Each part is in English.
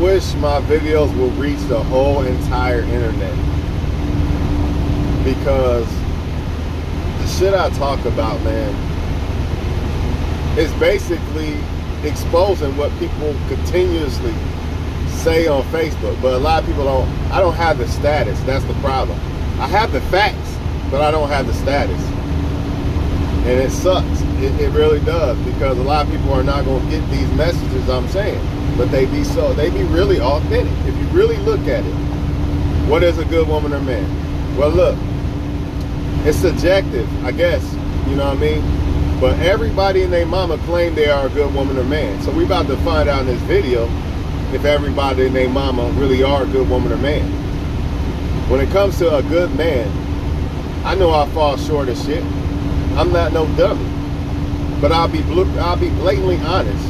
wish my videos would reach the whole entire internet, because the shit I talk about, man, is basically exposing what people continuously say on Facebook. But a lot of people I don't have the status. That's the problem. I have the facts, but I don't have the status. And it sucks. It really does, because a lot of people are not going to get these messages I'm saying. But they be really authentic. If you really look at it, what is a good woman or man? Well, look, it's subjective, I guess. You know what I mean? But everybody and their mama claim they are a good woman or man. So we about to find out in this video if everybody and their mama really are a good woman or man. When it comes to a good man, I know I fall short of shit. I'm not no dummy. But I'll be blatantly honest.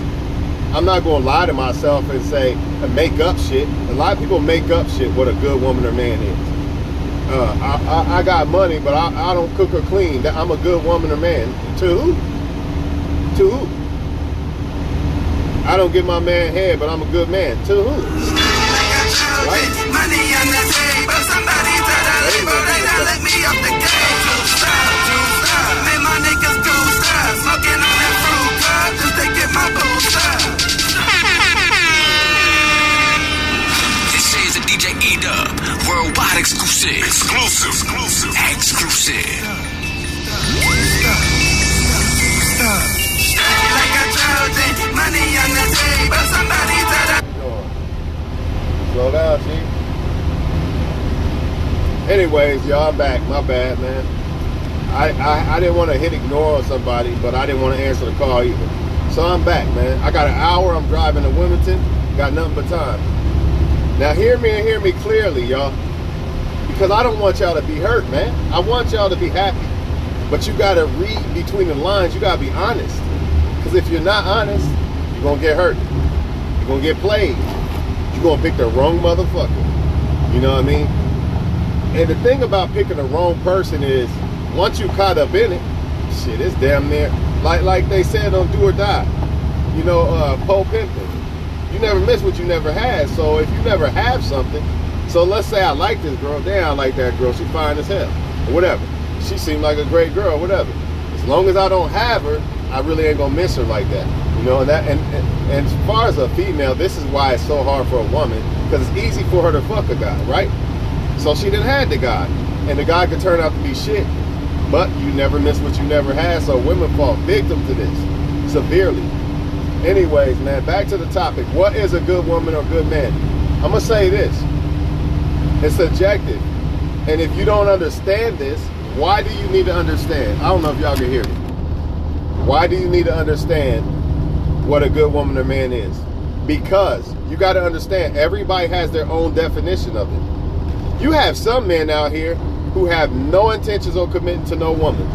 I'm not going to lie to myself and say, make up shit. A lot of people make up shit what a good woman or man is. I got money, but I don't cook or clean. I'm a good woman or man. To who? To who? I don't give my man head, but I'm a good man. To who? Right? Money on the table, somebody tell the label, they not let me up the game. Man, my niggas do stuff, smoking on that fruit cup, just to get my boots up. This is a DJ E-Dub, worldwide exclusive. Exclusive. Like a Trojan, money on the table, somebody tell the... Slow down, Chief. Anyways, y'all, I'm back. My bad, man. I didn't want to hit ignore on somebody, but I didn't want to answer the call either. So I'm back, man. I got an hour. I'm driving to Wilmington. Got nothing but time. Now hear me and hear me clearly, y'all. Because I don't want y'all to be hurt, man. I want y'all to be happy. But you got to read between the lines. You got to be honest. Because if you're not honest, you're going to get hurt. You're going to get played. You're going to pick the wrong motherfucker. You know what I mean? And the thing about picking the wrong person is, once you caught up in it, shit, it's damn near like they said on Do or Die. You know, Poe Pimpin'. You never miss what you never had. So if you never have something, so let's say I like this girl, damn, I like that girl, she fine as hell, or whatever. She seemed like a great girl, whatever. As long as I don't have her, I really ain't gonna miss her like that. You know, and as far as a female, this is why it's so hard for a woman, because it's easy for her to fuck a guy, right? So she didn't have the guy, and the guy could turn out to be shit. But you never miss what you never had, so women fall victim to this severely. Anyways, man, back to the topic. What is a good woman or good man? I'm going to say this. It's subjective. And if you don't understand this, why do you need to understand? I don't know if y'all can hear me. Why do you need to understand what a good woman or man is? Because you got to understand, everybody has their own definition of it. You have some men out here who have no intentions of committing to no woman.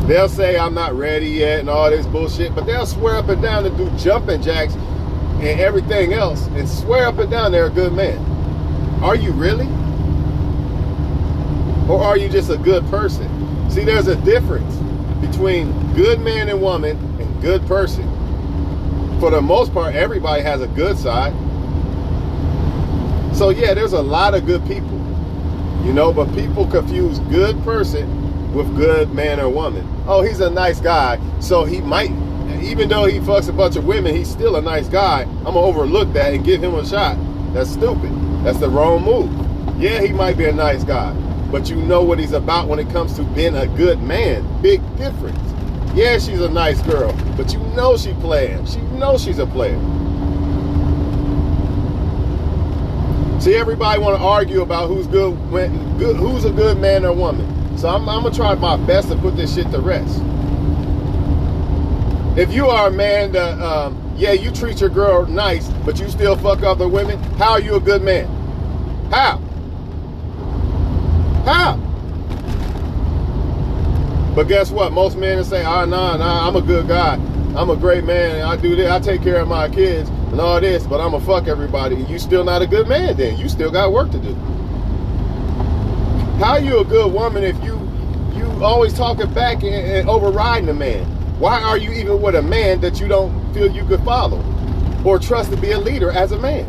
They'll say, I'm not ready yet and all this bullshit, but they'll swear up and down to do jumping jacks and everything else and swear up and down they're a good man. Are you really? Or are you just a good person? See, there's a difference between good man and woman and good person. For the most part, everybody has a good side. So yeah, there's a lot of good people. You know, but people confuse good person with good man or woman. Oh, he's a nice guy, so he might, even though he fucks a bunch of women, he's still a nice guy. I'm gonna overlook that and give him a shot. That's stupid. That's the wrong move. Yeah, he might be a nice guy, but you know what he's about when it comes to being a good man. Big difference. Yeah, she's a nice girl, but you know she playing. She knows she's a player. See, everybody want to argue about who's good, who's a good man or woman. So I'm gonna try my best to put this shit to rest. If you are a man that, yeah, you treat your girl nice, but you still fuck other women, how are you a good man? How? How? But guess what? Most men say, nah, I'm a good guy. I'm a great man. I do this. I take care of my kids and all this, but I'm going to fuck everybody. You still not a good man then. You still got work to do. How are you a good woman if you always talking back and overriding a man? Why are you even with a man that you don't feel you could follow or trust to be a leader as a man?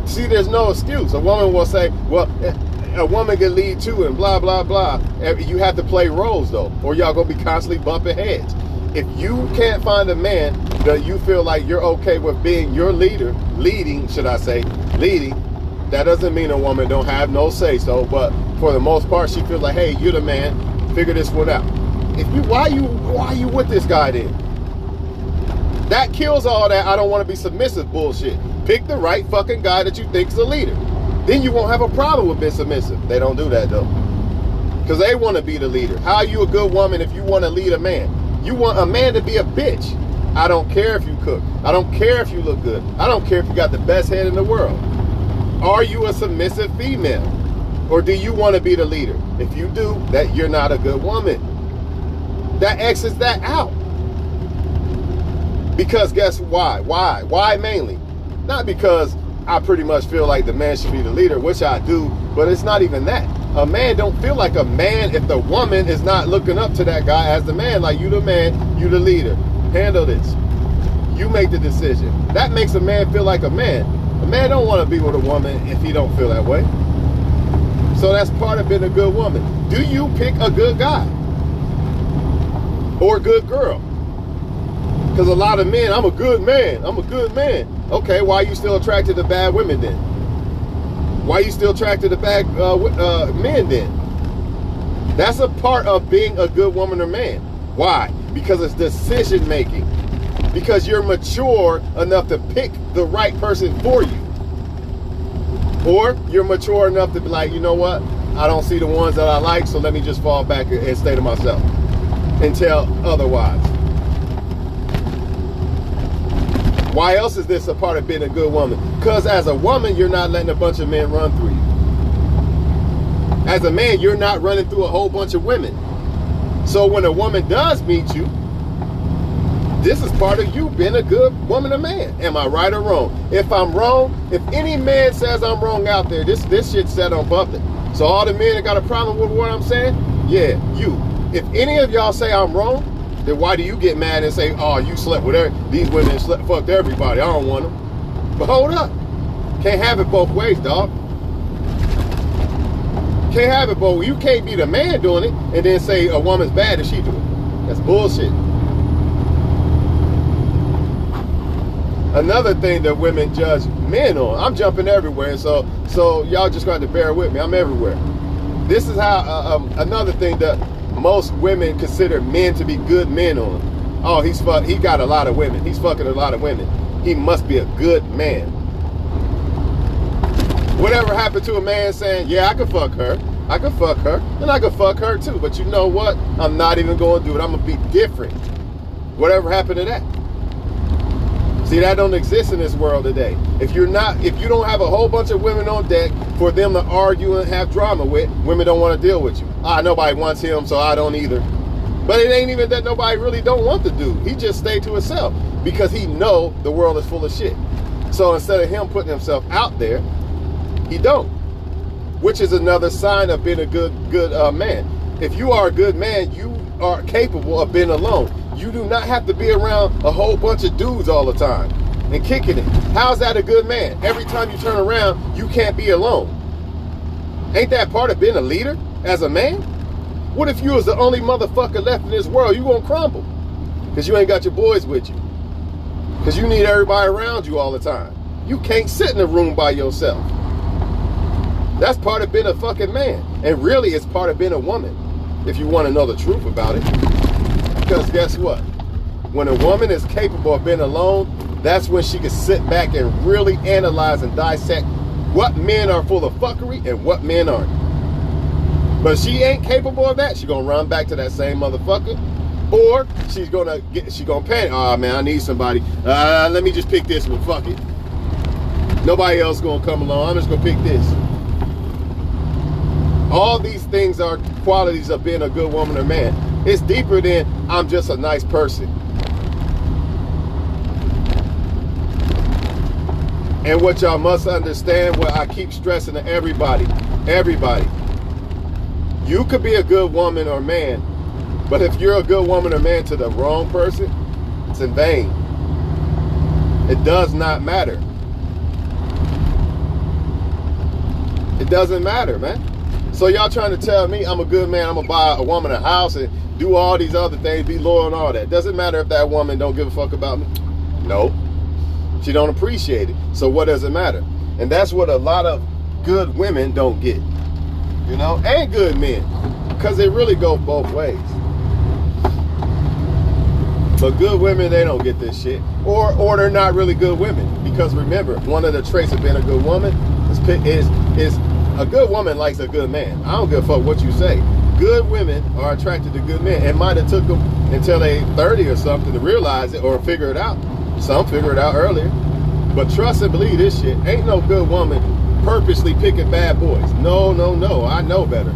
See, there's no excuse. A woman will say, well, a woman can lead too and blah, blah, blah. You have to play roles, though, or y'all going to be constantly bumping heads. If you can't find a man that you feel like you're okay with being your leader, leading, that doesn't mean a woman don't have no say-so, but for the most part, she feels like, hey, you're the man, figure this one out. Why are you with this guy then? That kills all that I don't want to be submissive bullshit. Pick the right fucking guy that you think is a leader. Then you won't have a problem with being submissive. They don't do that though. Because they want to be the leader. How are you a good woman if you want to lead a man? You want a man to be a bitch. I don't care if you cook. I don't care if you look good. I don't care if you got the best head in the world. Are you a submissive female? Or do you want to be the leader? If you do, that you're not a good woman. That exits that out. Because guess why? Why mainly? Not because I pretty much feel like the man should be the leader, which I do, but it's not even that. A man don't feel like a man if the woman is not looking up to that guy as the man. Like, you the man, you the leader. Handle this. You make the decision. That makes a man feel like a man. A man don't want to be with a woman if he don't feel that way. So that's part of being a good woman. Do you pick a good guy? Or a good girl? Because a lot of men, I'm a good man. I'm a good man. Okay, why are you still attracted to bad women then? Why are you still attracted to bad men then? That's a part of being a good woman or man. Why? Because it's decision making. Because you're mature enough to pick the right person for you. Or you're mature enough to be like, you know what? I don't see the ones that I like, so let me just fall back and stay to myself until otherwise. Why else is this a part of being a good woman? Because as a woman, you're not letting a bunch of men run through you. As a man, you're not running through a whole bunch of women. So when a woman does meet you, this is part of you being a good woman or man. Am I right or wrong? If I'm wrong, if any man says I'm wrong out there, this shit's set on public. So all the men that got a problem with what I'm saying, yeah, you. If any of y'all say I'm wrong, then why do you get mad and say, oh, you slept with these women fucked everybody, I don't want them. But hold up. Can't have it both ways, dog. Can't have it both. You can't be the man doing it and then say a woman's bad if she do it. That's bullshit. Another thing that women judge men on. I'm jumping everywhere, so y'all just got to bear with me. I'm everywhere. This is how another thing that most women consider men to be good men on. Oh, he got a lot of women. He's fucking a lot of women. He must be a good man. Whatever happened to a man saying, yeah, I can fuck her, and I can fuck her too, but you know what? I'm not even going to do it. I'm going to be different. Whatever happened to that? See, that don't exist in this world today. If you don't have a whole bunch of women on deck for them to argue and have drama with, women don't want to deal with you. Nobody wants him, so I don't either. But it ain't even that nobody really don't want the dude. He just stayed to himself because he know the world is full of shit. So instead of him putting himself out there, he don't. Which is another sign of being a good man. If you are a good man, you are capable of being alone. You do not have to be around a whole bunch of dudes all the time and kicking it. How's that a good man? Every time you turn around, you can't be alone. Ain't that part of being a leader as a man? What if you was the only motherfucker left in this world? You gonna crumble because you ain't got your boys with you. Because you need everybody around you all the time. You can't sit in a room by yourself. That's part of being a fucking man. And really, it's part of being a woman, if you want to know the truth about it. Because guess what? When a woman is capable of being alone, that's when she can sit back and really analyze and dissect what men are full of fuckery and what men aren't. But if she ain't capable of that, she's gonna run back to that same motherfucker, or she's gonna panic. Oh man, I need somebody. Let me just pick this one. Fuck it. Nobody else gonna come along. I'm just gonna pick this. All these things are qualities of being a good woman or man. It's deeper than I'm just a nice person. And what y'all must understand, what I keep stressing to everybody, you could be a good woman or man, but if you're a good woman or man to the wrong person, it's in vain. It does not matter. It doesn't matter, man. So y'all trying to tell me I'm a good man, I'm gonna buy a woman a house and do all these other things, be loyal and all that. Doesn't matter if that woman don't give a fuck about me. No, she don't appreciate it. So what does it matter? And that's what a lot of good women don't get, you know, and good men, because they really go both ways. But good women, they don't get this shit, or they're not really good women. Because remember, one of the traits of being a good woman is a good woman likes a good man. I don't give a fuck what you say. Good women are attracted to good men. It might have took them until they 30 or something to realize it or figure it out. Some figure it out earlier. But trust and believe this shit. Ain't no good woman purposely picking bad boys. No, no, no. I know better.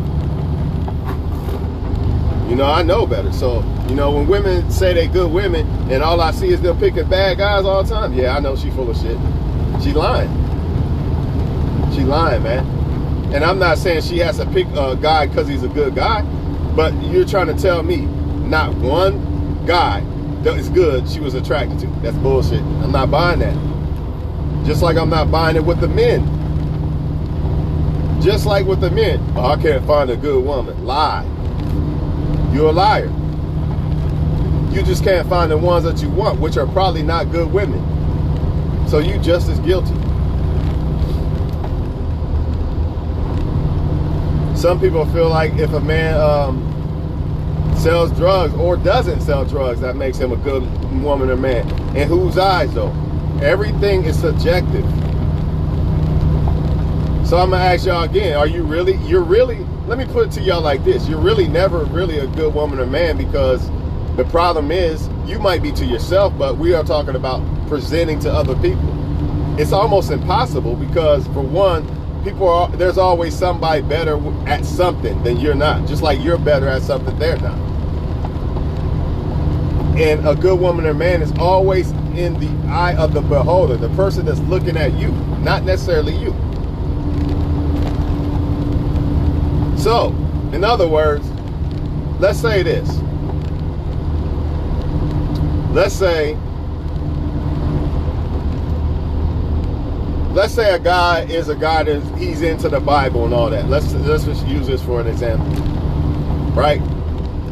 You know, I know better. So, you know, when women say they good women and all I see is them picking bad guys all the time, yeah, I know she full of shit. She lying. She lying, man. And I'm not saying she has to pick a guy because he's a good guy, but you're trying to tell me not one guy that is good she was attracted to. That's bullshit. I'm not buying that. Just like I'm not buying it with the men. Just like with the men. Oh, I can't find a good woman. Lie. You're a liar. You just can't find the ones that you want, which are probably not good women. So you just as guilty. Some people feel like if a man sells drugs or doesn't sell drugs, that makes him a good woman or man. In whose eyes, though? Everything is subjective. So I'm gonna ask y'all again, you're really, let me put it to y'all like this. You're really never really a good woman or man, because the problem is you might be to yourself, but we are talking about presenting to other people. It's almost impossible because, for one, there's always somebody better at something than you're not. Just like you're better at something they're not. And a good woman or man is always in the eye of the beholder, the person that's looking at you, not necessarily you. So, in other words, let's say this. Let's say a guy is a guy that he's into the Bible and all that. Let's just use this for an example, right?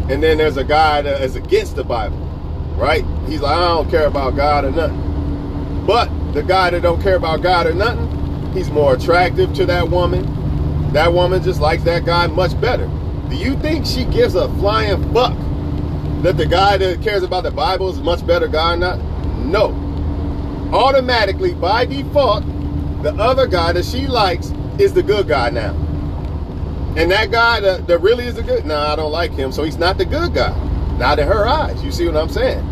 And then there's a guy that is against the Bible, right? He's like, I don't care about God or nothing. But the guy that don't care about God or nothing, he's more attractive to that woman. That woman just likes that guy much better. Do you think she gives a flying fuck that the guy that cares about the Bible is a much better guy or not? No. Automatically, by default, the other guy that she likes is the good guy now. And that guy that really is the good, I don't like him, so he's not the good guy. Not in her eyes. You see what I'm saying?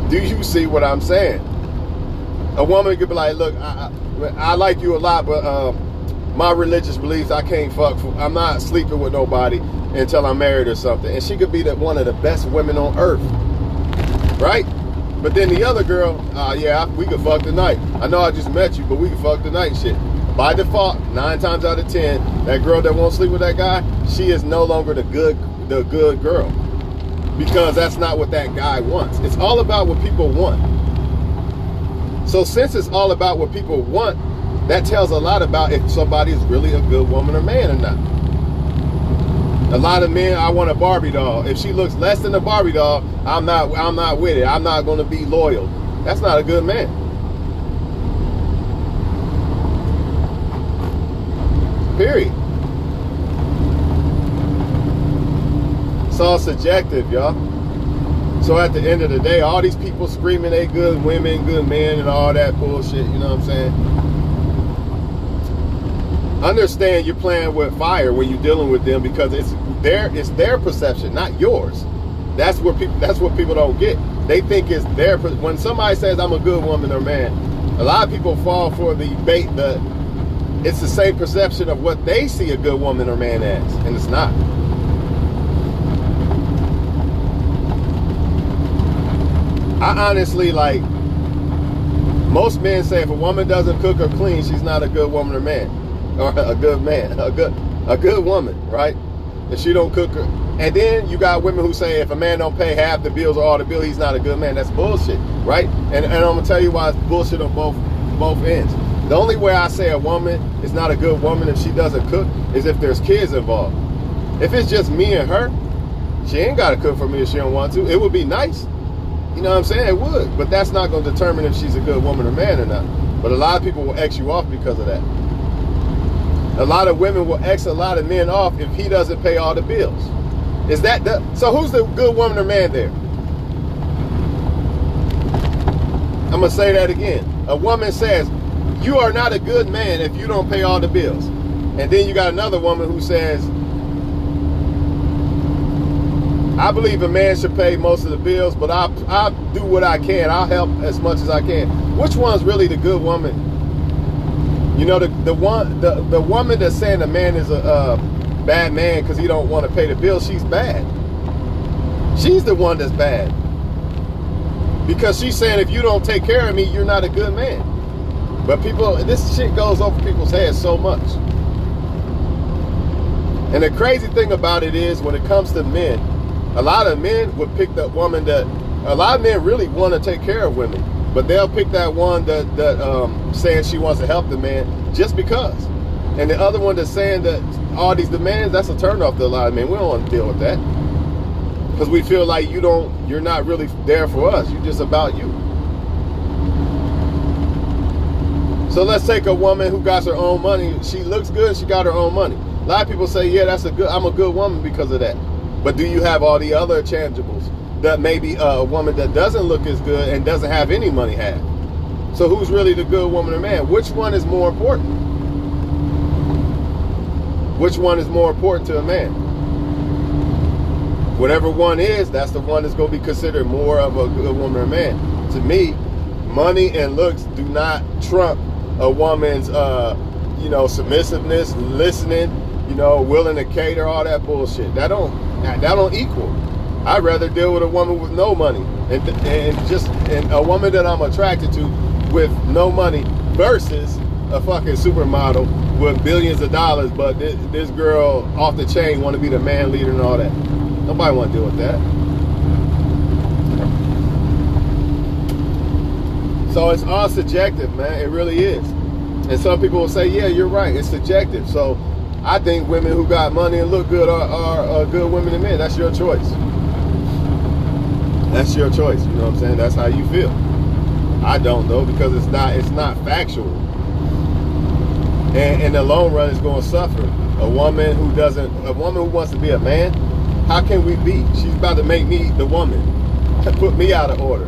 Do you see what I'm saying? A woman could be like, look, I like you a lot, but my religious beliefs, I can't fuck. I'm not sleeping with nobody until I'm married or something. And she could be one of the best women on earth. Right? But then the other girl, yeah, we could fuck tonight. I know I just met you, but we could fuck tonight and shit. By default, 9 times out of 10, that girl that won't sleep with that guy, she is no longer the good girl. Because that's not what that guy wants. It's all about what people want. So since it's all about what people want, that tells a lot about if somebody is really a good woman or man or not. A lot of men, I want a Barbie doll. If she looks less than a Barbie doll, I'm not with it. I'm not going to be loyal. That's not a good man. Period. It's all subjective, y'all. So at the end of the day, all these people screaming they good women, good men, and all that bullshit, you know what I'm saying? Understand you're playing with fire when you're dealing with them, because it's their perception, not yours. That's what people don't get. They think it's their. When somebody says I'm a good woman or man, a lot of people fall for the bait. It's the same perception of what they see a good woman or man as, and it's not. I honestly, like, most men say if a woman doesn't cook or clean, she's not a good woman or man. Or a good man, a good woman, right? If she don't cook her. And then you got women who say if a man don't pay half the bills or all the bills, he's not a good man. That's bullshit, right? And I'm gonna tell you why it's bullshit on both ends. The only way I say a woman is not a good woman if she doesn't cook is if there's kids involved. If it's just me and her, she ain't got to cook for me if she don't want to. It would be nice. You know what I'm saying? It would. But that's not going to determine if she's a good woman or man or not. But a lot of people will X you off because of that. A lot of women will X a lot of men off if he doesn't pay all the bills. Is that so who's the good woman or man there? I'm going to say that again. A woman says, you are not a good man if you don't pay all the bills. And then you got another woman who says, I believe a man should pay most of the bills, but I'll do what I can. I'll help as much as I can. Which one's really the good woman? You know, the woman that's saying the man is a bad man because he don't want to pay the bills, she's bad. She's the one that's bad. Because she's saying if you don't take care of me, you're not a good man. But people, this shit goes over people's heads so much. And the crazy thing about it is when it comes to men, a lot of men would pick that woman that, a lot of men really want to take care of women, but they'll pick that one that saying she wants to help the man just because. And the other one that's saying that all these demands, that's a turnoff to a lot of men. We don't want to deal with that. Because we feel like you're not really there for us. You're just about you. So let's take a woman who got her own money. She looks good, she got her own money. A lot of people say, yeah, I'm a good woman because of that. But do you have all the other intangibles that maybe a woman that doesn't look as good and doesn't have any money have? So who's really the good woman or man? Which one is more important? Which one is more important to a man? Whatever one is, that's the one that's going to be considered more of a good woman or man. To me, money and looks do not trump a woman's, submissiveness, listening, willing to cater, all that bullshit. That don't equal. I'd rather deal with a woman with no money and a woman that I'm attracted to with no money versus a fucking supermodel with billions of dollars, but this girl off the chain want to be the man leader and all that. Nobody want to deal with that. So it's all subjective, man. It really is. And some people will say, yeah, you're right. It's subjective. So I think women who got money and look good are good women and men. That's your choice. That's your choice. You know what I'm saying? That's how you feel. I don't though, because it's not factual. And in the long run, it's going to suffer. A woman who wants to be a man, how can we be? She's about to make me the woman, put me out of order.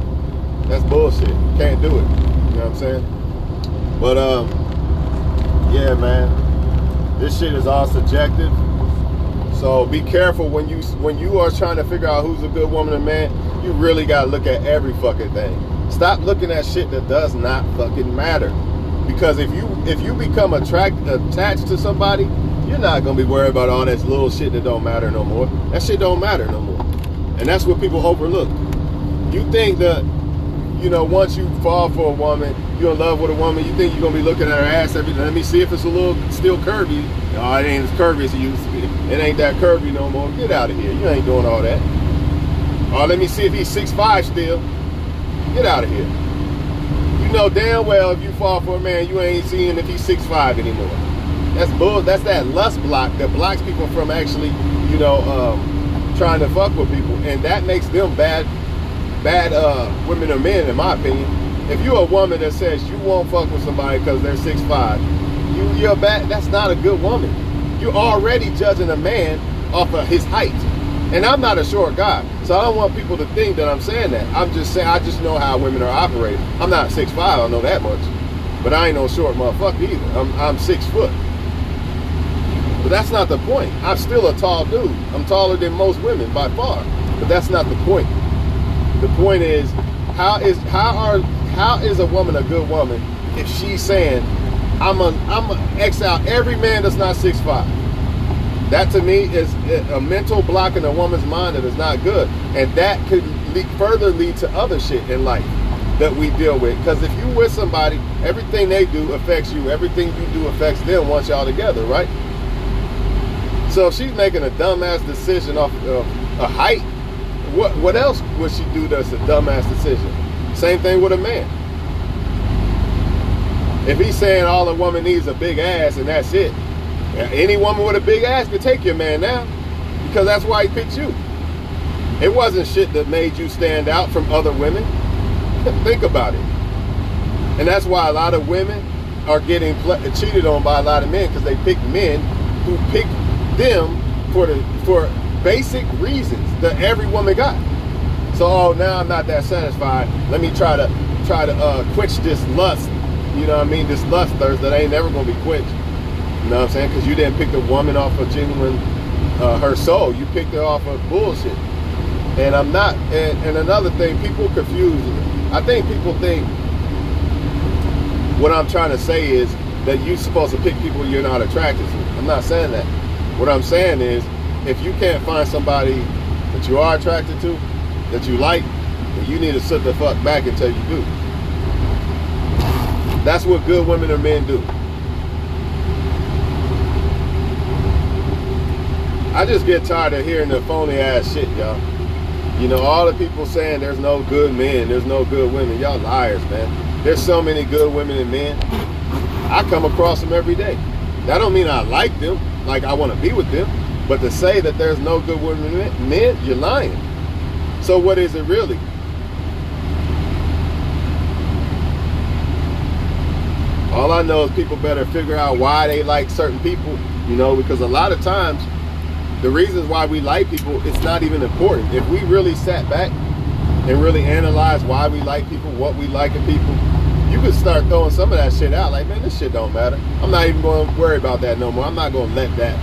That's bullshit. Can't do it. You know what I'm saying? But yeah, man, this shit is all subjective. So be careful when you are trying to figure out who's a good woman or man. You really gotta look at every fucking thing. Stop looking at shit that does not fucking matter. Because if you become attached to somebody, you're not gonna be worried about all that little shit that don't matter no more. That shit don't matter no more. And that's what people overlook. You think that, once you fall for a woman, you're in love with a woman, you think you're gonna be looking at her ass every day. Let me see if it's a little still curvy. No, it ain't as curvy as it used to be. It ain't that curvy no more. Get out of here. You ain't doing all that. Or let me see if he's 6'5" still. Get out of here. You know damn well if you fall for a man, you ain't seeing if he's 6'5" anymore. That's bull. That's that lust block that blocks people from actually, trying to fuck with people, and that makes them bad women or men, in my opinion. If you're a woman that says you won't fuck with somebody because they're 6'5", you're bad. That's not a good woman. You're already judging a man off of his height, and I'm not a short guy, so I don't want people to think that I'm saying that. I'm just saying I just know how women are operating. I'm not 6'5", I know that much, but I ain't no short motherfucker either. I'm 6 foot. But that's not the point. I'm still a tall dude. I'm taller than most women by far. But that's not the point. The point is, how is a woman a good woman if she's saying, I'm a X out every man that's not 6'5"? That to me is a mental block in a woman's mind that is not good. And that could further lead to other shit in life that we deal with. Because if you're with somebody, everything they do affects you. Everything you do affects them once y'all together, right? So if she's making a dumbass decision off of a height, what else would she do that's a dumbass decision? Same thing with a man. If he's saying all a woman needs is a big ass and that's it, any woman with a big ass could take your man now, because that's why he picked you. It wasn't shit that made you stand out from other women. Think about it. And that's why a lot of women are getting cheated on by a lot of men, because they pick men who pick them for basic reasons that every woman got. So, oh, now I'm not that satisfied. Let me try to quench this lust. You know what I mean? This lust thirst that ain't never gonna be quenched. You know what I'm saying? Because you didn't pick the woman off of genuine her soul. You picked her off of bullshit. And I'm not. And another thing, people confuse. I think people think what I'm trying to say is that you're supposed to pick people you're not attracted to. I'm not saying that. What I'm saying is, if you can't find somebody that you are attracted to, that you like, then you need to sit the fuck back until you do. That's what good women or men do. I just get tired of hearing the phony ass shit, y'all. You know, all the people saying there's no good men, there's no good women. Y'all liars, man. There's so many good women and men. I come across them every day. That don't mean I like them, like I want to be with them. But to say that there's no good women and men, you're lying. So what is it really? All I know is people better figure out why they like certain people, you know, because a lot of times the reasons why we like people, it's not even important. If we really sat back and really analyze why we like people, what we like in people, you could start throwing some of that shit out. Like, man, this shit don't matter. I'm not even going to worry about that no more. I'm not going to let that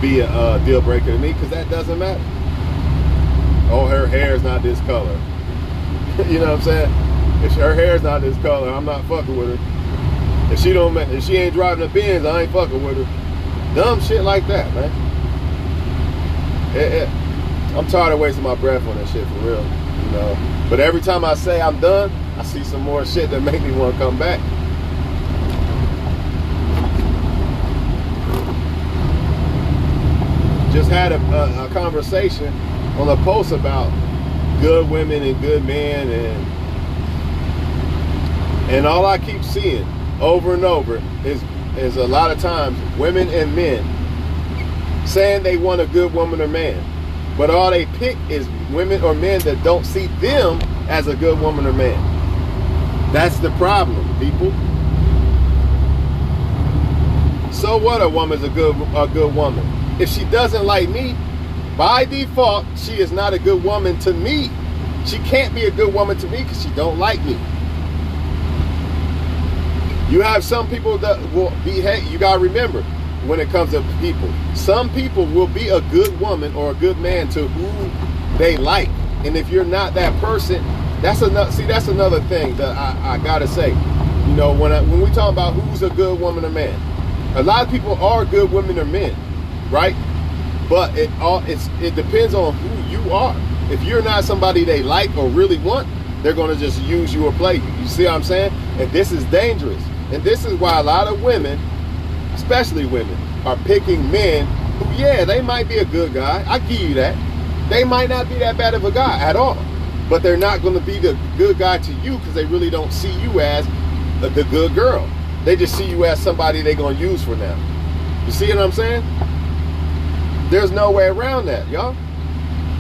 be a deal breaker to me, because that doesn't matter. Oh, her hair's not this color. You know what I'm saying? If her hair's not this color, I'm not fucking with her. If she ain't driving the Benz, I ain't fucking with her. Dumb shit like that, man. I'm tired of wasting my breath on that shit, for real. You know. But every time I say I'm done, I see some more shit that make me want to come back. Just had a conversation on a post about good women and good men, and all I keep seeing over and over is a lot of times women and men saying they want a good woman or man, but all they pick is women or men that don't see them as a good woman or man. That's the problem, people. So what? A woman's a good woman. If she doesn't like me, by default, she is not a good woman to me. She can't be a good woman to me because she don't like me. You have some people that will be, hey, you gotta remember, when it comes to people, some people will be a good woman or a good man to who they like. And if you're not that person, that's another thing that I gotta say. You know, when we talk about who's a good woman or man, a lot of people are good women or men, right? But it depends on who you are. If you're not somebody they like or really want, they're gonna just use you or play you. You see what I'm saying? And this is dangerous. And this is why a lot of women, especially women, are picking men who, yeah, they might be a good guy. I give you that. They might not be that bad of a guy at all. But they're not going to be the good guy to you because they really don't see you as the good girl. They just see you as somebody they're going to use for now. You see what I'm saying? There's no way around that, y'all.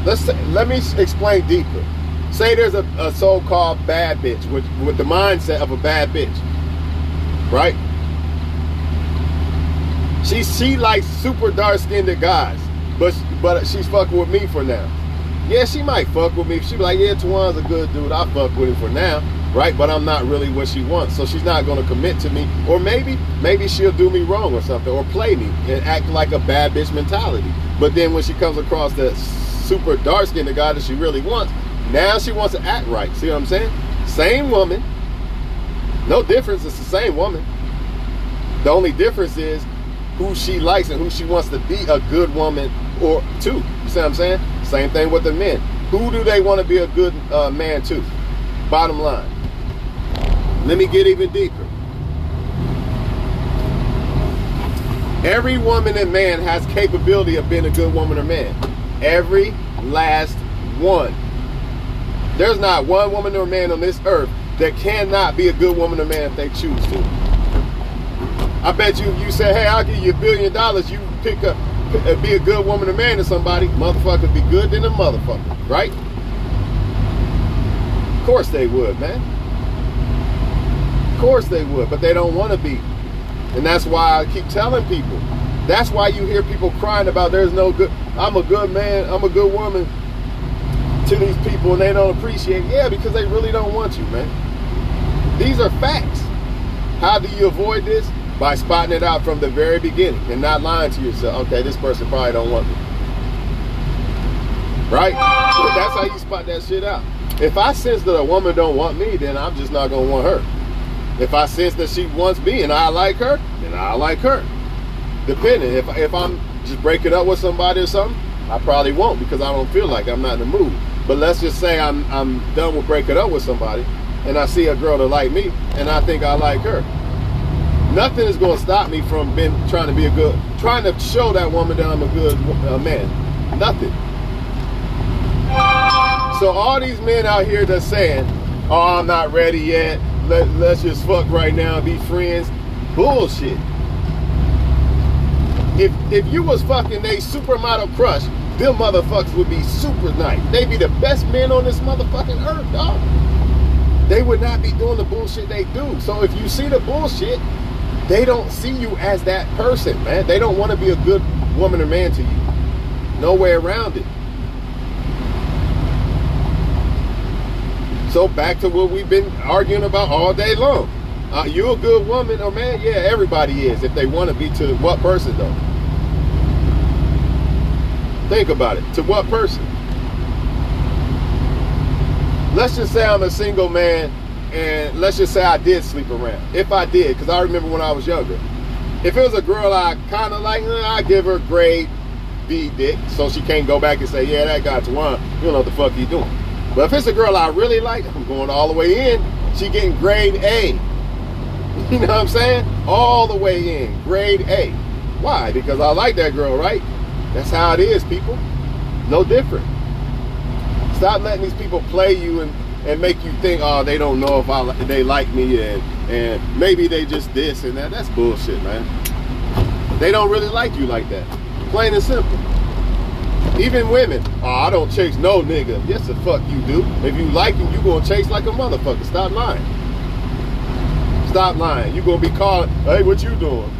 Let me explain deeper. Say there's a so-called bad bitch with the mindset of a bad bitch, right? She likes super dark-skinned guys, but she's fucking with me for now. Yeah, she might fuck with me. She be like, yeah, Tawan's a good dude. I'll fuck with him for now, right? But I'm not really what she wants, so she's not gonna commit to me. Or maybe she'll do me wrong or something, or play me and act like a bad bitch mentality. But then when she comes across that super dark-skinned guy that she really wants, now she wants to act right. See what I'm saying? Same woman, no difference. It's the same woman. The only difference is who she likes and who she wants to be a good woman or to. You see what I'm saying? Same thing with the men. Who do they want to be a good man to? Bottom line. Let me get even deeper. Every woman and man has capability of being a good woman or man. Every last one. There's not one woman or man on this earth that cannot be a good woman or man if they choose to. I bet you say, hey, I'll give you $1 billion. You be a good woman or man to somebody. Motherfucker be good than a motherfucker, right? Of course they would, man. Of course they would, but they don't want to be. And that's why I keep telling people. That's why you hear people crying about there's no good, I'm a good man, I'm a good woman to these people and they don't appreciate it. Yeah, because they really don't want you, man. These are facts. How do you avoid this? By spotting it out from the very beginning and not lying to yourself. Okay, this person probably don't want me. Right? That's how you spot that shit out. If I sense that a woman don't want me, then I'm just not going to want her. If I sense that she wants me and I like her, then I like her. Depending. If I'm just breaking up with somebody or something, I probably won't because I don't feel like I'm not in the mood. But let's just say I'm done with breaking up with somebody and I see a girl that like me and I think I like her. Nothing is going to stop me from trying to show that woman that I'm a good man. Nothing. So all these men out here that's saying, oh, I'm not ready yet. Let's just fuck right now and be friends. Bullshit. If you was fucking they supermodel crush, them motherfuckers would be super nice. They'd be the best men on this motherfucking earth, dog. They would not be doing the bullshit they do. So if you see the bullshit, they don't see you as that person, man. They don't want to be a good woman or man to you. No way around it. So back to what we've been arguing about all day long. You a good woman or man? Yeah, everybody is. If they want to be, to what person though? Think about it. To what person? Let's just say I'm a single man and let's just say I did sleep around. If I did, because I remember when I was younger. If it was a girl I kind of like, I'd give her grade B dick so she can't go back and say, yeah, that guy Twan, you don't know what the fuck he doing. But if it's a girl I really like, I'm going all the way in. She getting grade A. You know what I'm saying? All the way in, grade A. Why? Because I like that girl, right? That's how it is, people. No different. Stop letting these people play you and make you think, oh, they don't know if they like me and maybe they just this and that. That's bullshit, man. They don't really like you like that. Plain and simple. Even women, oh, I don't chase no nigga. Yes, the fuck you do. If you like him, you gonna chase like a motherfucker. Stop lying. Stop lying. You gonna be calling, hey, what you doing?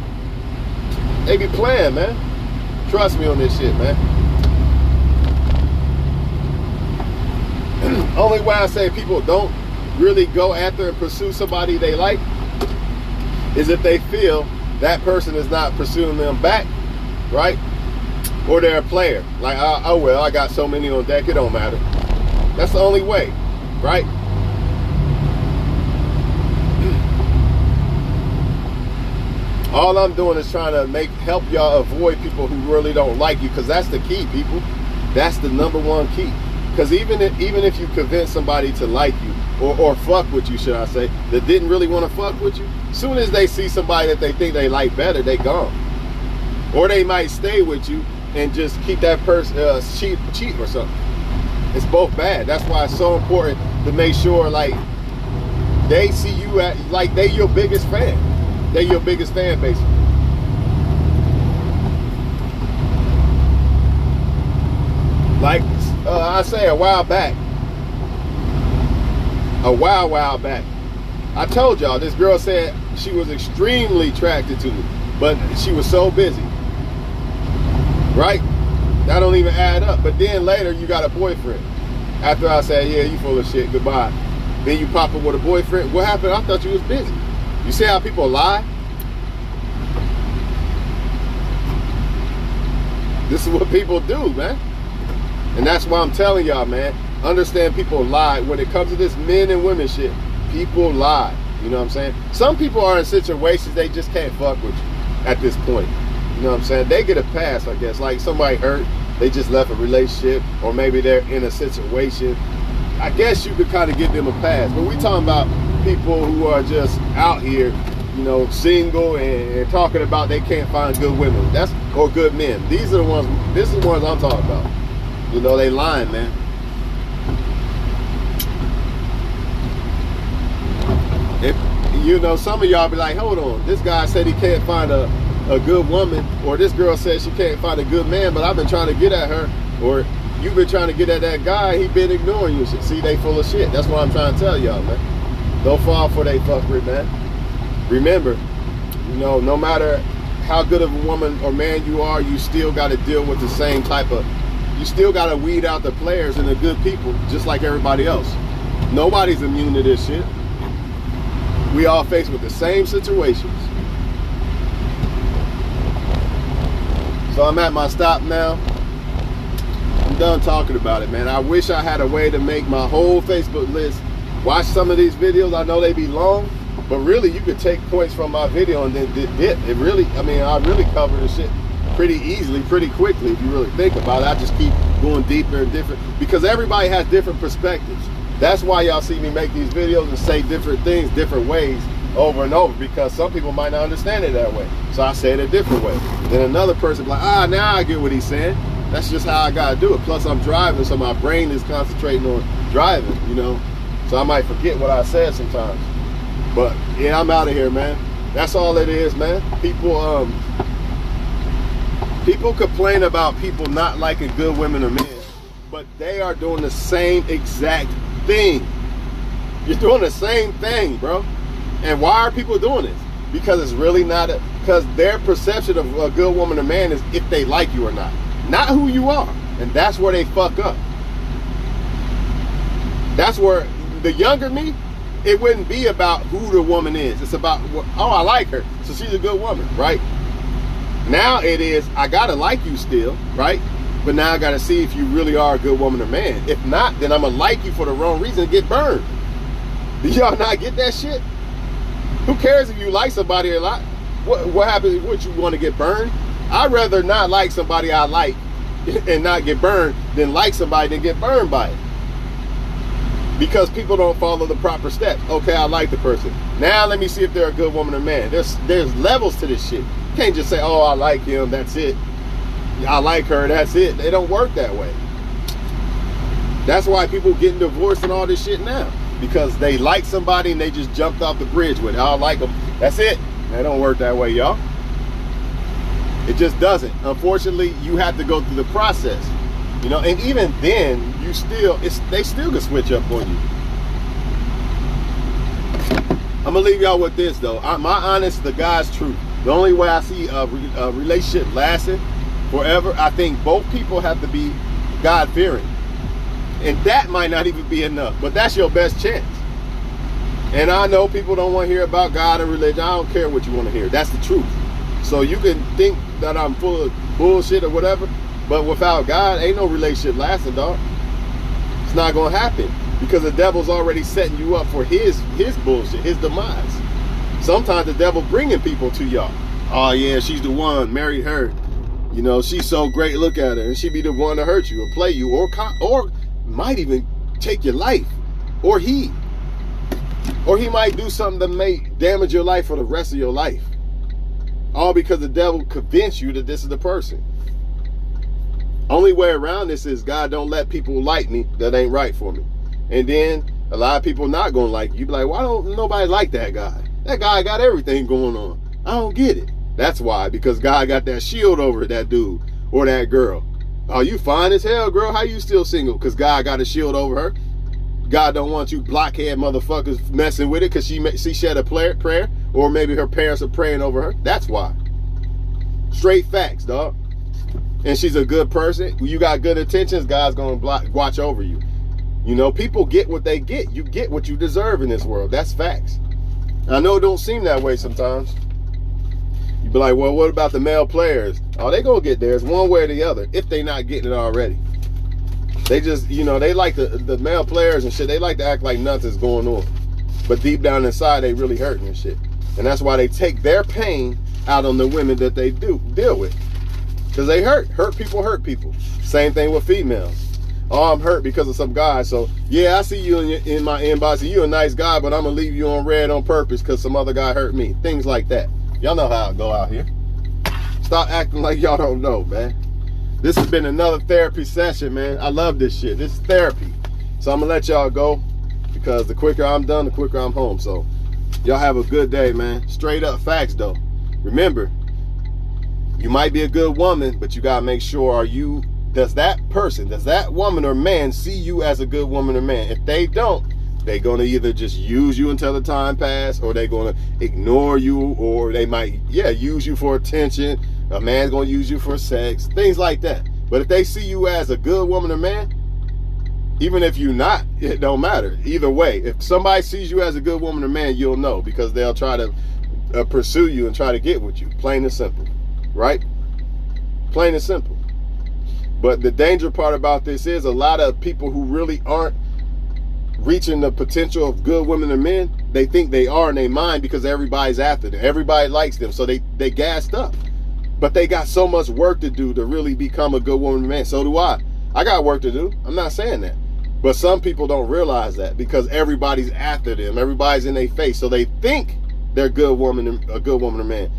They be playing, man. Trust me on this shit, man. Only way I say people don't really go after and pursue somebody they like is if they feel that person is not pursuing them back, right? Or they're a player. Like, oh well, I got so many on deck, it don't matter. That's the only way, right? All I'm doing is trying to help y'all avoid people who really don't like you, because that's the key, people. That's the number one key. Because even if you convince somebody to like you, or fuck with you, should I say, that didn't really want to fuck with you, as soon as they see somebody that they think they like better, they gone. Or they might stay with you and just keep that person cheat or something. It's both bad. That's why it's so important to make sure, like, they see you like they your biggest fan. They your biggest fan, basically. Like I say a while back, I told y'all this girl said she was extremely attracted to me, but she was so busy. Right? That don't even add up. But then later you got a boyfriend. After I said, yeah, you full of shit, goodbye. Then you pop up with a boyfriend. What happened? I thought you was busy. You see how people lie? This is what people do, man. And that's why I'm telling y'all, man, understand people lie. When it comes to this men and women shit, people lie. You know what I'm saying? Some people are in situations they just can't fuck with you at this point. You know what I'm saying? They get a pass, I guess. Like somebody hurt, they just left a relationship, or maybe they're in a situation. I guess you could kind of give them a pass. But we talking about people who are just out here, you know, single and talking about they can't find good women. Or good men. These are the ones, this is the ones I'm talking about. You know, they lying, man. you know, some of y'all be like, hold on, this guy said he can't find a good woman, or this girl said she can't find a good man, but I've been trying to get at her, or you've been trying to get at that guy, he been ignoring you. See, they full of shit. That's what I'm trying to tell y'all, man. Don't fall for they fuckery, man. Remember, you know, no matter how good of a woman or man you are, you still got to deal with the same type of, you still got to weed out the players and the good people, just like everybody else. Nobody's immune to this shit. We all faced with the same situations. So I'm at my stop now. I'm done talking about it, man. I wish I had a way to make my whole Facebook list watch some of these videos. I know they be long, but really you could take points from my video and then dip. It really, I mean, I really cover the shit pretty easily, pretty quickly if you really think about it. I just keep going deeper and different, because everybody has different perspectives. That's why y'all see me make these videos and say different things different ways over and over, because some people might not understand it that way. So I say it a different way. Then another person be like, now I get what he's saying. That's just how I gotta do it. Plus I'm driving, so my brain is concentrating on driving, you know. So I might forget what I said sometimes. But yeah, I'm out of here, man. That's all it is, man. People complain about people not liking good women or men, but they are doing the same exact thing. You're doing the same thing, bro. And why are people doing this? Because it's really not because their perception of a good woman or man is if they like you or not who you are. And that's where they fuck up. That's where the younger me, it wouldn't be about who the woman is. It's about, oh, I like her, so she's a good woman, right? Now it is, I gotta like you still, right? But now I gotta see if you really are a good woman or man. If not, then I'm gonna like you for the wrong reason and get burned. Do y'all not get that shit? Who cares if you like somebody or not? What happens if you want to get burned? I'd rather not like somebody I like and not get burned than like somebody and get burned by it. Because people don't follow the proper steps. Okay, I like the person. Now let me see if they're a good woman or man. There's levels to this shit. You can't just say, oh, I like him, that's it. I like her, that's it. They don't work that way. That's why people getting divorced and all this shit now. Because they like somebody and they just jumped off the bridge with it. I like them. That's it. They don't work that way, y'all. It just doesn't. Unfortunately, you have to go through the process. You know, and even then, they still can switch up on you. I'm gonna leave y'all with this though. My honest to God's truth. The only way I see a relationship lasting forever, I think both people have to be God-fearing. And that might not even be enough, but that's your best chance. And I know people don't want to hear about God and religion. I don't care what you want to hear. That's the truth. So you can think that I'm full of bullshit or whatever, but without God, ain't no relationship lasting, dog. It's not going to happen because the devil's already setting you up for his bullshit, his demise. Sometimes the devil bringing people to y'all. Oh yeah, she's the one, marry her. You know, she's so great, look at her. And she be the one to hurt you or play you or might even take your life. Or he might do something that may damage your life for the rest of your life. All because the devil convinced you that this is the person. Only way around this is God don't let people like me that ain't right for me. And then a lot of people not gonna like you. You be like, why don't nobody like that guy? That guy got everything going on. I don't get it. That's why, because God got that shield over that dude or that girl. Oh, you fine as hell, girl. How you still single? Because God got a shield over her. God don't want you blockhead motherfuckers messing with it because she shed a prayer, or maybe her parents are praying over her. That's why. Straight facts, dog. And she's a good person. You got good intentions, God's going to watch over you. You know, people get what they get. You get what you deserve in this world. That's facts. I know it don't seem that way sometimes. You be like, well, what about the male players? Oh, they gonna get theirs one way or the other if they not getting it already. They just, you know, they like the male players and shit. They like to act like nothing's going on, but deep down inside they really hurting and shit. And that's why they take their pain out on the women that they do deal with, because they hurt people. Same thing with females. Oh, I'm hurt because of some guy. So yeah, I see you in my inbox and you're a nice guy, but I'm gonna leave you on red on purpose because some other guy hurt me. Things like that. Y'all know how it go out here. Stop acting like y'all don't know, man. This has been another therapy session, man. I love this shit. This is therapy. So I'm gonna let y'all go because the quicker I'm done, the quicker I'm home. So Y'all have a good day, man. Straight up facts, though. Remember, you might be a good woman, but you gotta make sure, does that woman or man see you as a good woman or man? If they don't, they're gonna either just use you until the time passes, or they're gonna ignore you, or they might, use you for attention. A man's gonna use you for sex, things like that. But if they see you as a good woman or man, even if you're not, it don't matter. Either way, if somebody sees you as a good woman or man, you'll know, because they'll try to pursue you and try to get with you. Plain and simple, right? Plain and simple. But the danger part about this is a lot of people who really aren't reaching the potential of good women and men, they think they are in their mind because everybody's after them. Everybody likes them, so they gassed up. But they got so much work to do to really become a good woman and man. So do I. I got work to do. I'm not saying that. But some people don't realize that because everybody's after them. Everybody's in their face. So they think they're a good woman or man.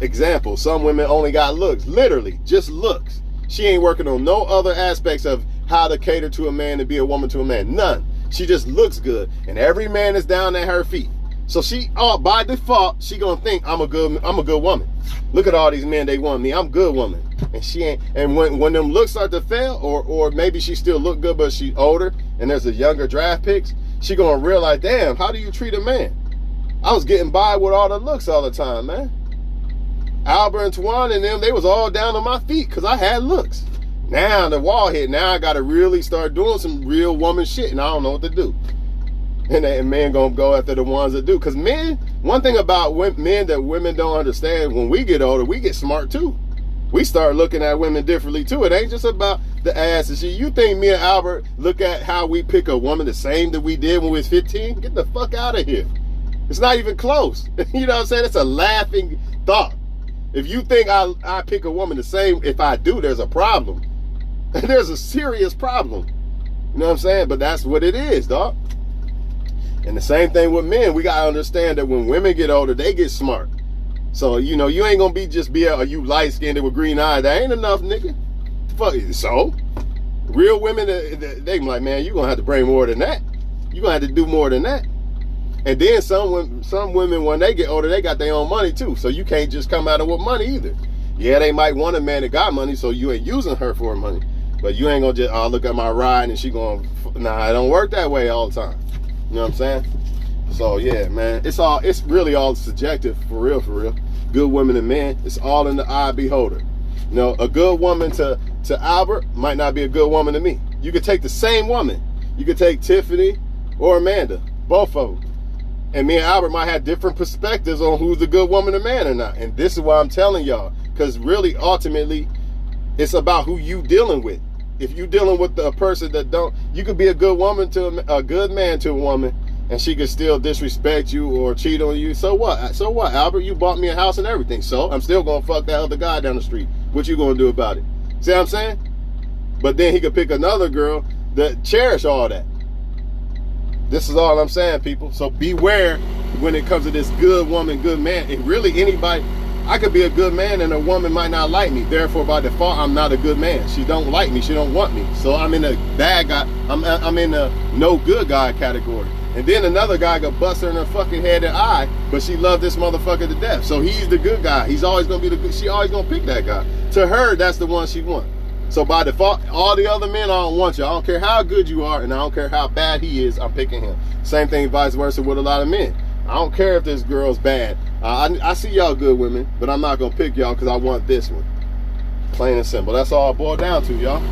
Example, some women only got looks. Literally, just looks. She ain't working on no other aspects of how to cater to a man and be a woman to a man. None. She just looks good. And every man is down at her feet. So she, by default, she gonna think I'm a good woman. Look at all these men, they want me. I'm a good woman. And she ain't. And when them looks start to fail, or maybe she still look good, but she older, and there's a younger draft picks, she gonna realize, damn, how do you treat a man? I was getting by with all the looks all the time, man. Albert and Twan and them, they was all down on my feet because I had looks. Now the wall hit. Now I gotta really start doing some real woman shit, and I don't know what to do. And men gonna go after the ones that do. Because men, one thing about men that women don't understand, when we get older, we get smart too. We start looking at women differently too. It ain't just about the ass and shit. You think me and Albert look at how we pick a woman the same that we did when we was 15? Get the fuck out of here. It's not even close. You know what I'm saying? It's a laughing thought. If you think I pick a woman the same, if I do, there's a problem. There's a serious problem. You know what I'm saying? But that's what it is, dog. And the same thing with men. We gotta understand that when women get older, they get smart. So, you know, you ain't gonna be you light-skinned with green eyes. That ain't enough, nigga. Fuck it. So, real women, they be like, man, you gonna have to bring more than that. You gonna have to do more than that. And then some women, when they get older, they got their own money too. So you can't just come at them with money either. Yeah, they might want a man that got money, so you ain't using her for money. But you ain't gonna just, look at my ride and she gonna, nah, it don't work that way all the time. You know what I'm saying? So yeah, man, it's really all subjective, for real. Good women and men, it's all in the eye of the beholder. You know, a good woman to Albert might not be a good woman to me. You could take the same woman. You could take Tiffany or Amanda, both of them. And me and Albert might have different perspectives on who's a good woman or man or not. And this is why I'm telling y'all, because really, ultimately, it's about who you dealing with. If you dealing with a person that don't, you could be a good woman to a good man to a woman, and she could still disrespect you or cheat on you. So what? So what, Albert? You bought me a house and everything. So I'm still gonna fuck that other guy down the street. What you gonna do about it? See what I'm saying? But then he could pick another girl that cherish all that. This is all I'm saying, people. So beware when it comes to this good woman, good man. And really anybody, I could be a good man and a woman might not like me. Therefore, by default, I'm not a good man. She don't like me. She don't want me. So I'm in a bad guy. I'm in a no good guy category. And then another guy could bust her in her fucking head and eye, but she loved this motherfucker to death. So he's the good guy. He's always gonna be the good. She always gonna pick that guy. To her, that's the one she wants. So by default, all the other men, I don't want you. I don't care how good you are, and I don't care how bad he is, I'm picking him. Same thing vice versa with a lot of men. I don't care if this girl's bad. I see y'all good women, but I'm not going to pick y'all because I want this one. Plain and simple. That's all it boiled down to, y'all.